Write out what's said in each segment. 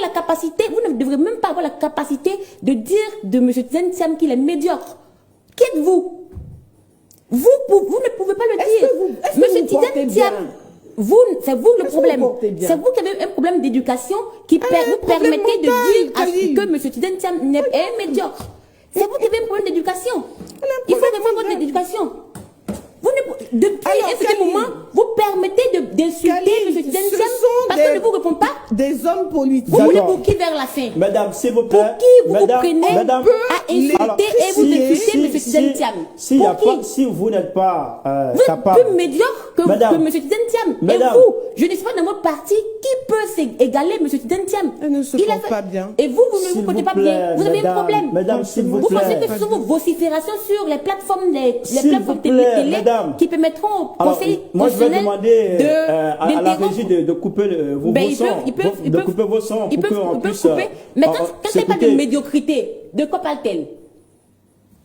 la capacité, vous ne devrez même pas avoir la capacité de dire de M. Tidiane Thiam qu'il est médiocre. Qui êtes-vous? Vous ne pouvez pas le dire. M. Tidiane Thiam, c'est vous le problème. C'est vous qui avez un problème d'éducation qui vous permettez de dire que M. Tidiane Thiam est médiocre. C'est vous qui avez un problème d'éducation. Il faut revoir votre éducation. Depuis un certain moment, vous permettez d'insulter M. Tidiane Thiam parce qu'il ne vous répond pas. Des hommes politiques. Vous voulez pour qui vers la fin? Madame, s'il vous plaît. Pour qui vous prenez à insulter et vous insultez M. Tidiane Thiam? Si vous n'êtes pas capable... Vous êtes plus médiocre que M. Tidiane Thiam. Et vous, je ne suis pas dans votre parti. Qui peut égaler M. Tidiane Thiam? Elle ne se porte pas bien. Et vous ne vous portez pas bien. Vous avez un problème. Madame, s'il vous plaît. Vous pensez que ce sont vos vociférations sur les plateformes télé qui permettront au conseil constitutionnel à la régie de couper vos sons. Ils peuvent couper. Mais quand elle parle de médiocrité, de quoi parle-t-elle?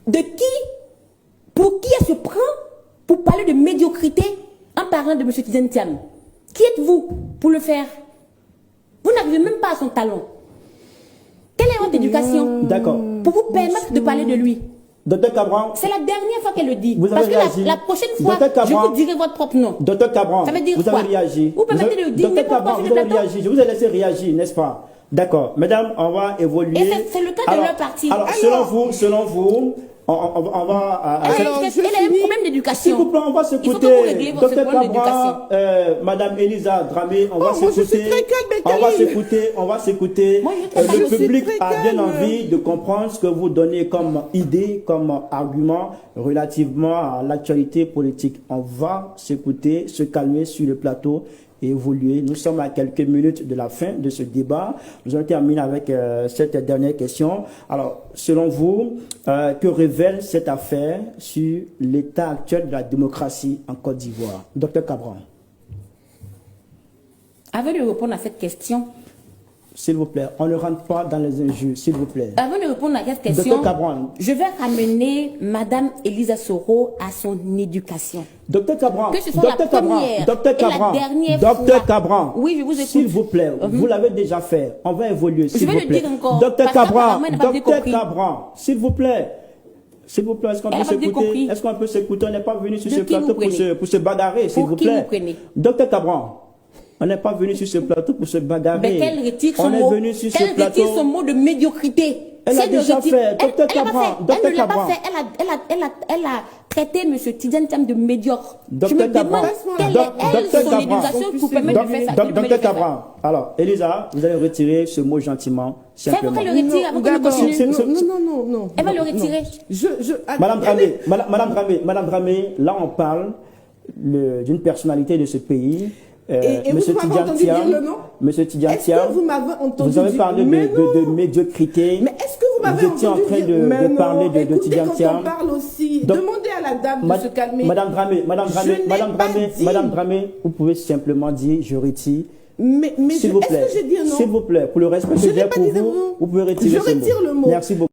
De qui? Pour qui elle se prend pour parler de médiocrité en parlant de M. Tidiane Thiam? Qui êtes-vous pour le faire? Vous n'arrivez même pas à son talent. Quelle est votre éducation? D'accord. Pour vous permettre de parler de lui. Docteur Cabran. C'est la dernière fois qu'elle le dit. Vous avez réagi. La prochaine fois, je vous dirai votre propre nom. Docteur Cabran, ça veut dire vous quoi? avez réagi. Vous permettez de dire Docteur Cabran, vous avez réagi. Je vous ai laissé réagir, n'est-ce pas? D'accord. Mesdames, on va évoluer. Et c'est le cas de leur parti. Alors, selon vous, on va... elle a un problème d'éducation. S'il vous plaît, on va s'écouter. Il faut que vous régliez votre problème d'éducation. Madame Elisa Dramé, on va s'écouter. Je suis très calme, on va s'écouter. Le public a bien envie de comprendre ce que vous donnez comme idée, comme argument relativement à l'actualité politique. On va s'écouter, se calmer sur le plateau et évoluer. Nous sommes à quelques minutes de la fin de ce débat. Nous allons terminer avec cette dernière question. Alors, selon vous, que révèle cette affaire sur l'état actuel de la démocratie en Côte d'Ivoire? Docteur Cabran. Avant de répondre à cette question, s'il vous plaît, on ne rentre pas dans les injures, s'il vous plaît. Avant de répondre à cette question, je vais ramener Madame Elisa Soro à son éducation. Docteur Cabran, que ce soit la première et la dernière Docteur Cabran, oui, je vous écoute. S'il vous plaît, vous l'avez déjà fait. On va évoluer, s'il vous plaît. Je vais le dire encore. Docteur Cabran, s'il vous plaît. S'il vous plaît, est-ce qu'on peut s'écouter? Est-ce qu'on peut s'écouter? On n'est pas venu sur ce plateau pour se bagarrer, s'il vous plaît. Docteur Cabran. On n'est pas venu sur ce plateau pour se bagarrer. Mais qu'elle retire son mot. Qu'elle retire son mot de médiocrité. Elle a déjà fait. Docteur Cabran. Elle ne l'a pas fait. Elle a traité M. Tidiane Thiam de médiocre. Je me demande quelle est son éducation pour permettre de faire ça. Docteur Cabran. Alors, Elisa, vous allez retirer ce mot gentiment. Simplement. Elle va le retirer avant qu'elle continue. Non. Elle va le retirer. Madame Dramé, là on parle d'une personnalité de ce pays. Et vous m'avez entendu dire le nom? Monsieur Tidiane Thiam, est-ce que vous m'avez entendu vous avez parlé de médiocrité. Mais est-ce que vous m'avez entendu dire? Vous étiez en train de parler de Tidiane Thiam. On parle aussi. Demandez à la dame de se calmer. Madame Dramé, vous pouvez simplement dire je retire. Mais s'il vous plaît, est-ce que j'ai dit non? S'il vous plaît, pour le respect que j'ai pour vous, vous pouvez retirer ce mot. Je retire le mot. Merci beaucoup.